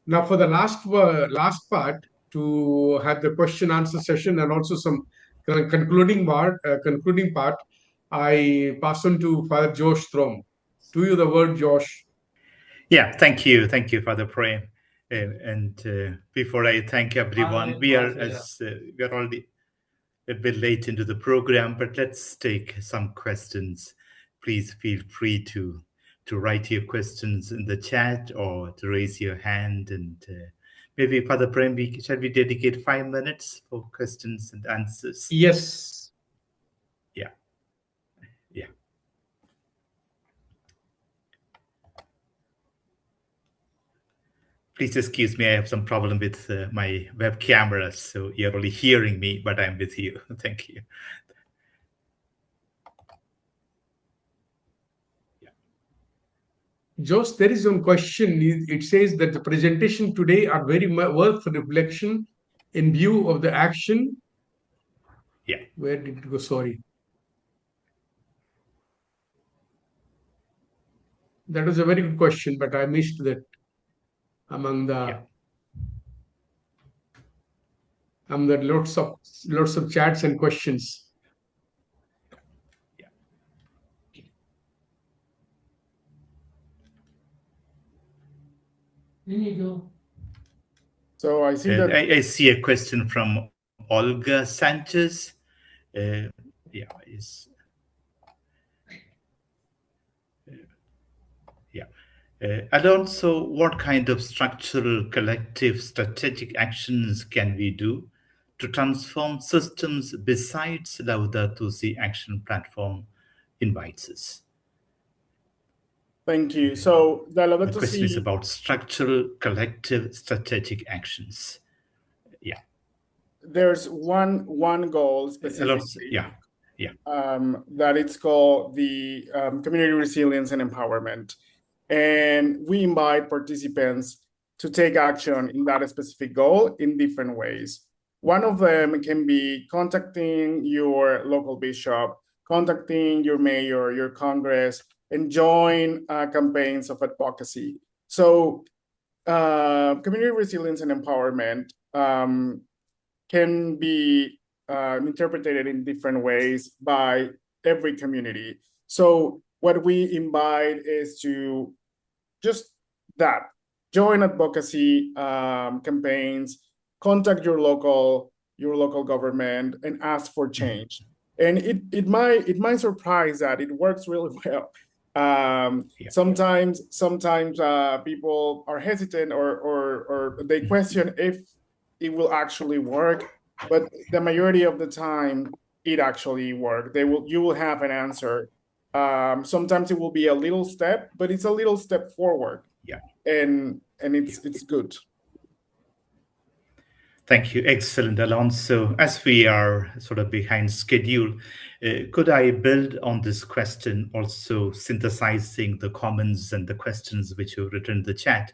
Now, for the last part, to have the question answer session and also some concluding part, I pass on to Father Josh Strom. To you, the word, Josh. Yeah, thank you, Father Prem. And before I thank everyone, we are already a bit late into the program, but let's take some questions. Please feel free to write your questions in the chat or to raise your hand. And maybe, Father Prem, shall we dedicate 5 minutes for questions and answers? Yes. Yeah. Please excuse me, I have some problem with my web camera, so you're only hearing me, but I'm with you. Thank you. Josh, there is one question. It says that the presentation today are very worth reflection in view of the action. Yeah. Where did it go? Sorry. That was a very good question, but I missed that among the lots of chats and questions. So I see that I see a question from Olga Sanchez. Alonso, what kind of structural, collective, strategic actions can we do to transform systems besides Laudato Si Action Platform invites us? Thank you. So the question is about structural, collective, strategic actions. Yeah. There's one goal specifically. That it's called the community resilience and empowerment. And we invite participants to take action in that specific goal in different ways. One of them can be contacting your local bishop, contacting your mayor, your Congress, and join campaigns of advocacy. So community resilience and empowerment can be interpreted in different ways by every community. So what we invite is to just join advocacy campaigns, contact your local government, and ask for change. And it might surprise that it works really well. Sometimes people are hesitant or they question if it will actually work, but the majority of the time it actually works. You will have an answer. Sometimes it will be a little step, but it's a little step forward. Yeah. And it's good. Thank you. Excellent, Alonso. As we are sort of behind schedule, could I build on this question, also synthesizing the comments and the questions which you've written in the chat?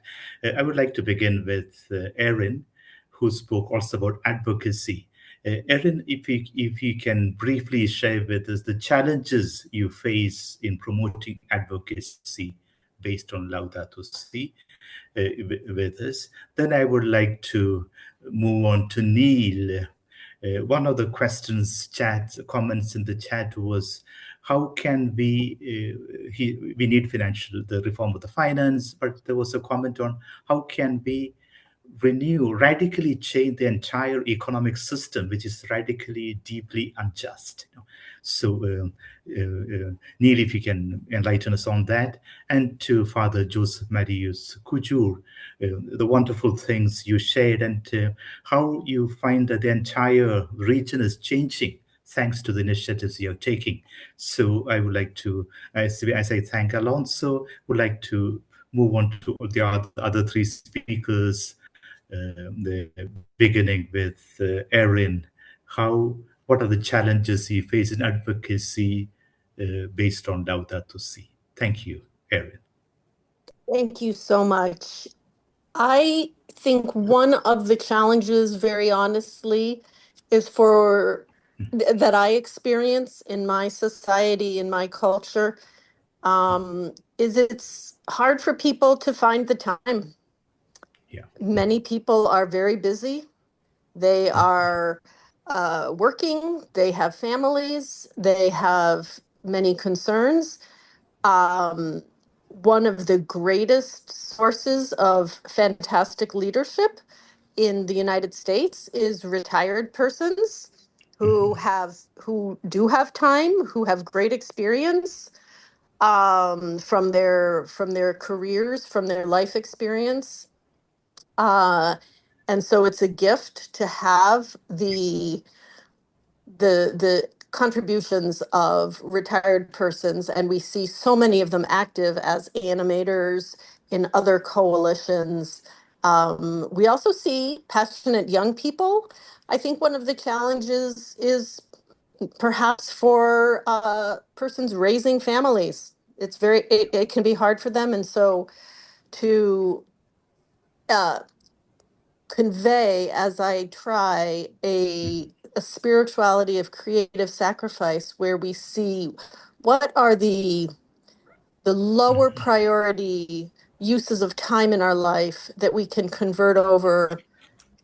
I would like to begin with Erin, who spoke also about advocacy. Erin, if you can briefly share with us the challenges you face in promoting advocacy based on Laudato Si with us, then I would like to move on to Neil. One of the comments in the chat was, how can we need the reform of the finance, but there was a comment on how can we radically change the entire economic system, which is radically, deeply unjust. So, Neil, if you can enlighten us on that. And to Father Joseph Marius Kujur, the wonderful things you shared and how you find that the entire region is changing thanks to the initiatives you're taking. So I would like to, as I thank Alonso, would like to move on to the other three speakers, beginning with Erin. What are the challenges you face in advocacy based on Laudato Si? Thank you, Erin. Thank you so much. I think one of the challenges, very honestly, is that I experience in my society, in my culture, is it's hard for people to find the time. Many people are very busy. They are working, they have families, they have many concerns. One of the greatest sources of fantastic leadership in the United States is retired persons who do have time, who have great experience from their careers, from their life experience. And so it's a gift to have the contributions of retired persons, and we see so many of them active as animators in other coalitions. We also see passionate young people. I think one of the challenges is perhaps for persons raising families. It can be hard for them, and so to convey, as I try, a spirituality of creative sacrifice where we see what are the lower priority uses of time in our life that we can convert over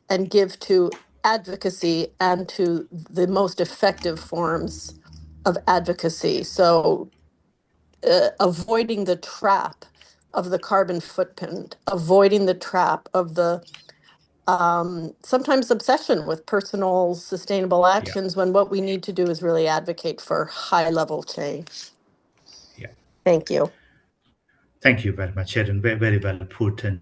and give to advocacy and to the most effective forms of advocacy. So avoiding the trap of the carbon footprint, avoiding the trap of the sometimes obsession with personal sustainable actions when what we need to do is really advocate for high level change. Yeah. Thank you. Thank you very much, Sharon. Very, very well put. And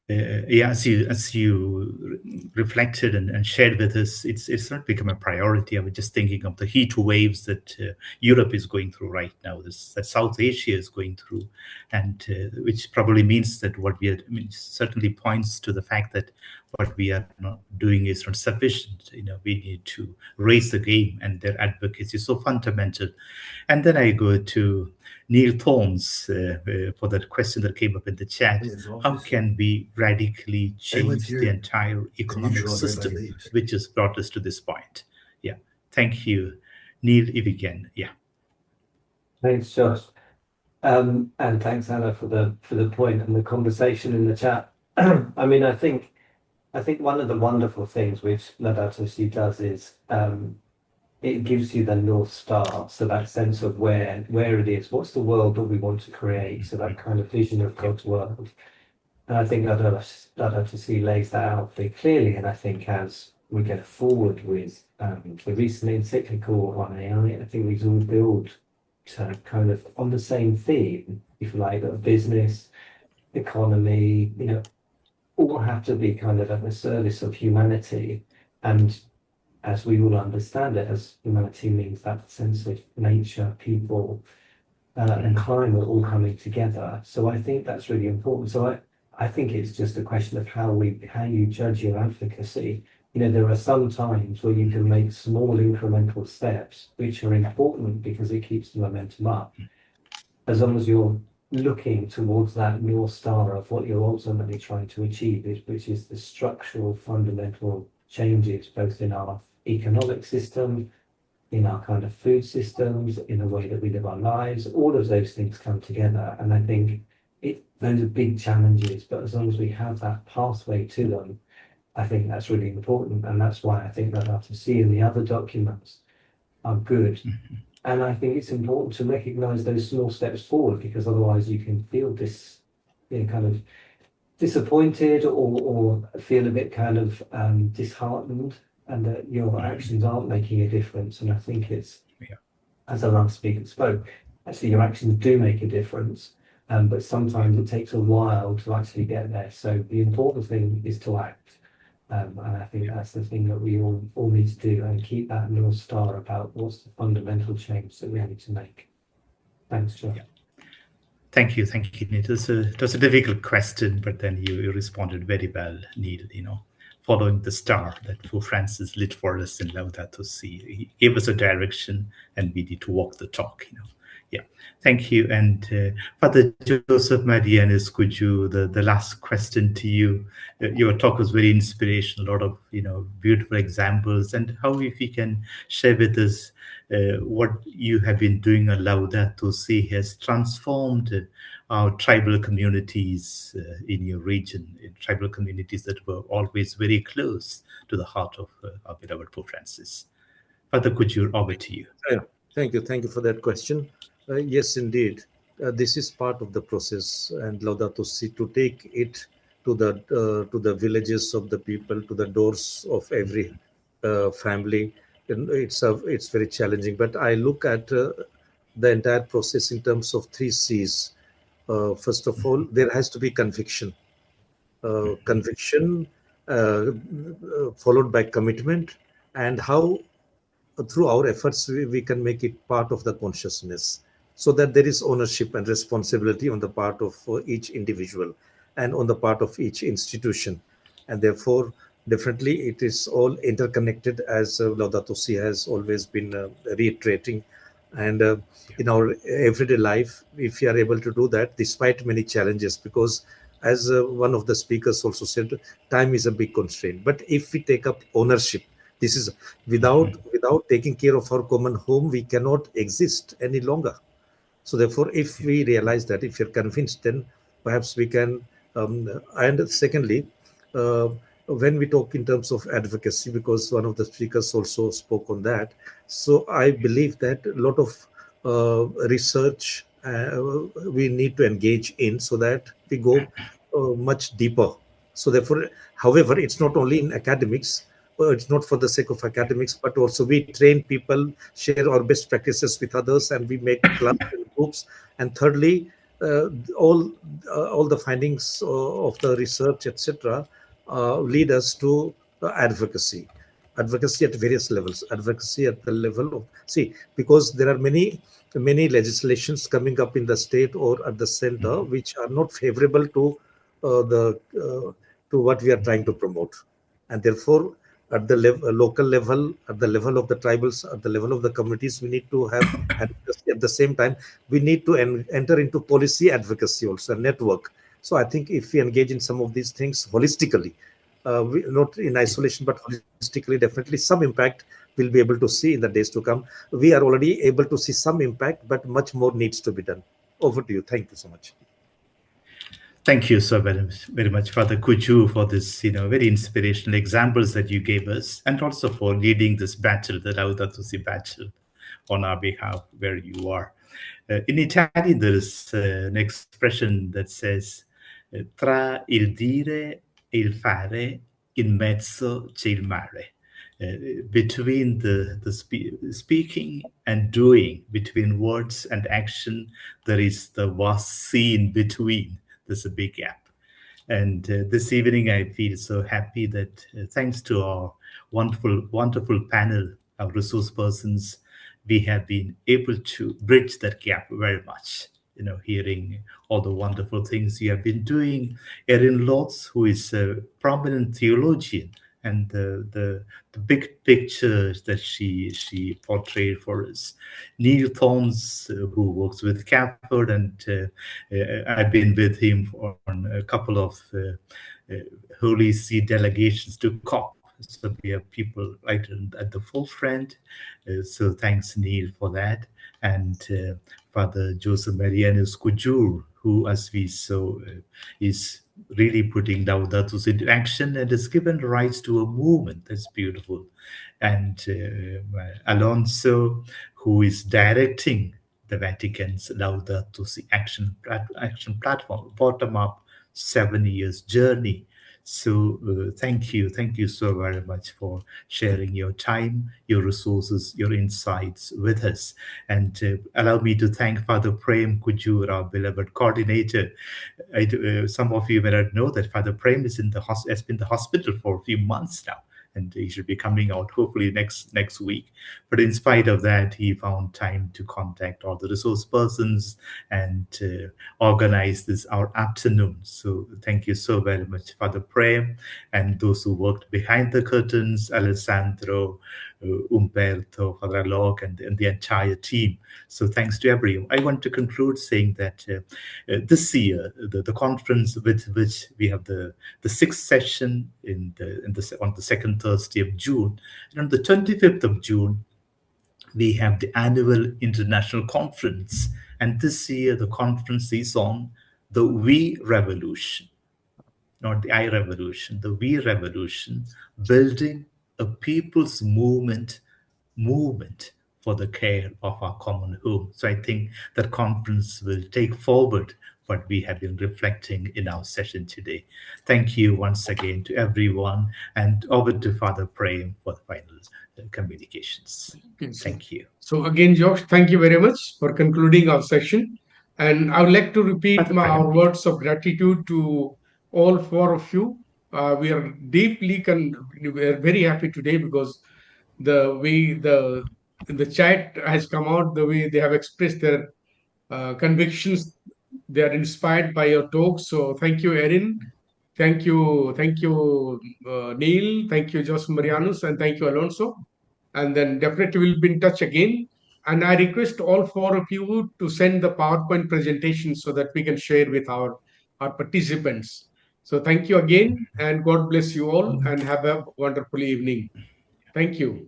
as you reflected and shared with us, it's not become a priority. I was just thinking of the heat waves that Europe is going through right now, that South Asia is going through, and which probably means that what we are, certainly points to the fact that what we are not doing is not sufficient. We need to raise the game, and their advocacy is so fundamental. And then I go to Neil Thorns for that question that came up in the chat. How can we radically change the entire economic system, which has brought us to this point? Yeah. Thank you. Neil, if you can. Yeah. Thanks, Josh. And thanks, Anna, for the point and the conversation in the chat. I think one of the wonderful things which Laudato Si does is it gives you the North Star, so that sense of where it is, what's the world that we want to create, so that kind of vision of God's world. And I think Laudato Si lays that out very clearly, and I think as we go forward with the recent encyclical on AI, I think we all build to kind of on the same theme, if you like, of business, economy, all have to be kind of at the service of humanity. And as we all understand it, as humanity means that sense of nature, people, and climate all coming together. So I think that's really important. So I think it's just a question of how you judge your advocacy. There are some times where you can make small incremental steps, which are important because it keeps the momentum up. As long as you're looking towards that North Star of what you're ultimately trying to achieve, which is the structural fundamental changes, both in our economic system, in our kind of food systems, in the way that we live our lives, all of those things come together. And I think those are big challenges, but as long as we have that pathway to them, I think that's really important. And that's why I think that Laudato Si and the other documents are good. Mm-hmm. And I think it's important to recognize those small steps forward, because otherwise you can feel this kind of disappointed or feel a bit kind of disheartened, and that your actions aren't making a difference. And I think it's, as the last speaker spoke, actually your actions do make a difference, but sometimes it takes a while to actually get there. So the important thing is to act. And I think that's the thing that we all need to do, and keep that North Star about what's the fundamental change that we need to make. Thanks, Josh. Yeah. Thank you, Neil. It was a difficult question, but then you responded very well, Neil, following the star that Pope Francis lit for us in Laudato Si. He gave us a direction, and we need to walk the talk, Yeah, thank you. And Father Joseph Marianus, could you, the last question to you? Your talk was very inspirational, a lot of, beautiful examples. And how, if you can share with us what you have been doing on Laudato Si has transformed our tribal communities in your region, in tribal communities that were always very close to the heart of our beloved Pope Francis. Father, could you, over to you? Yeah, thank you. Thank you for that question. Yes, indeed. This is part of the process, and Laudato Si, to take it to the villages of the people, to the doors of every family. And it's very challenging. But I look at the entire process in terms of three C's. First of all, there has to be conviction. Conviction followed by commitment, and how through our efforts we can make it part of the consciousness, so that there is ownership and responsibility on the part of each individual and on the part of each institution. And therefore, definitely it is all interconnected, as Laudato Si has always been reiterating. And in our everyday life, if we are able to do that despite many challenges, because as one of the speakers also said, time is a big constraint. But if we take up ownership, this is without taking care of our common home, we cannot exist any longer. So therefore, if we realize that, if you're convinced, then perhaps we can. And secondly, uh, when we talk in terms of advocacy, because one of the speakers also spoke on that, so I believe that a lot of research we need to engage in, so that we go much deeper. So therefore, however, it's not only in academics. It's not for the sake of academics, but also we train people, share our best practices with others, and we make clubs and groups. And thirdly, uh, all all the findings of the research, etc., lead us to advocacy at various levels, advocacy at the level of, see, because there are many legislations coming up in the state or at the center which are not favorable to the to what we are trying to promote. And therefore, at the local level, at the level of the tribals, at the level of the communities, we need to have advocacy. At the same time, we need to enter into policy advocacy also, a network. So I think if we engage in some of these things holistically, not in isolation, but holistically, definitely some impact we'll be able to see in the days to come. We are already able to see some impact, but much more needs to be done. Over to you. Thank you so much. Thank you so very much, Father Kuchu, for this, very inspirational examples that you gave us, and also for leading this battle, the Laudato Si battle, on our behalf, where you are. In Italian, there is an expression that says, "Tra il dire e il fare, in mezzo c'è il mare." Between the speaking and doing, between words and action, there is the vast sea in between. There's a big gap. And this evening, I feel so happy that thanks to our wonderful panel of resource persons, we have been able to bridge that gap very much. Hearing all the wonderful things you have been doing. Erin Lotz, who is a prominent theologian, and the big pictures that she portrayed for us. Neil Thorns, who works with Cathode, and I've been with him on a couple of Holy See delegations to COP. So we have people right at the forefront. So thanks, Neil, for that. And Father Joseph Marianus Kujur, who, as we saw, is really putting Laudato Si into action and has given rise to a movement that's beautiful. And Alonso, who is directing the Vatican's Laudato Si action platform, bottom-up 7 years journey. So thank you so very much for sharing your time, your resources, your insights with us. And allow me to thank Father Prem Kujur, our beloved coordinator. Some of you may not know that Father Prem is has been in the hospital for a few months now, and he should be coming out hopefully next week. But in spite of that, he found time to contact all the resource persons and organize this our afternoon. So thank you so very much, Father Prem, and those who worked behind the curtains, Alessandro, Umberto, Father Alok, and the entire team. So thanks to everyone. I want to conclude saying that this year, the conference with which we have the sixth session on the second Thursday of June, and on the 25th of June, we have the annual international conference. And this year, the conference is on the We Revolution, not the I Revolution, the We Revolution, building a people's movement for the care of our common home. So I think that conference will take forward what we have been reflecting in our session today. Thank you once again to everyone, and over to Father Prem for the final communications. Thank you. So again, Josh, thank you very much for concluding our session. And I would like to repeat our words of gratitude to all four of you. We are we are very happy today because the way the chat has come out, the way they have expressed their convictions, they are inspired by your talk. So thank you, Erin. Thank you, Neil. Thank you, Jose Marianus, and thank you, Alonso. And then definitely we'll be in touch again. And I request all four of you to send the PowerPoint presentation so that we can share with our participants. So thank you again, and God bless you all, and have a wonderful evening. Thank you.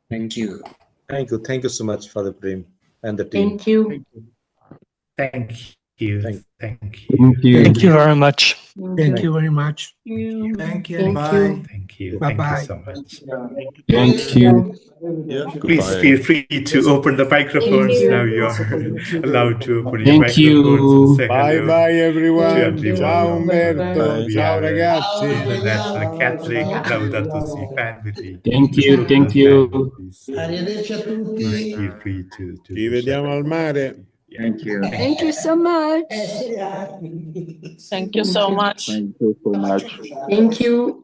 Thank you. Thank you. Thank you so much, Father Prem and the team. Thank you. Thank you. Thank you very much. Thank you very much. Thank you. Thank Bye. you. Thank you. Bye-bye. Thank you so much. Thank you. Yeah. Please feel free to open the microphones you. now. You are allowed to open your Thank microphones you. and say Bye hello bye to everyone. everyone. Ciao Umberto. We Ciao are ragazzi. International Catholic Laudato Si family. Thank you. Thank you. So Arrivederci a tutti. please feel free to Ci vediamo al mare. yeah. Thank you. Thank you so much. Thank you so much. Thank you so much. Thank you.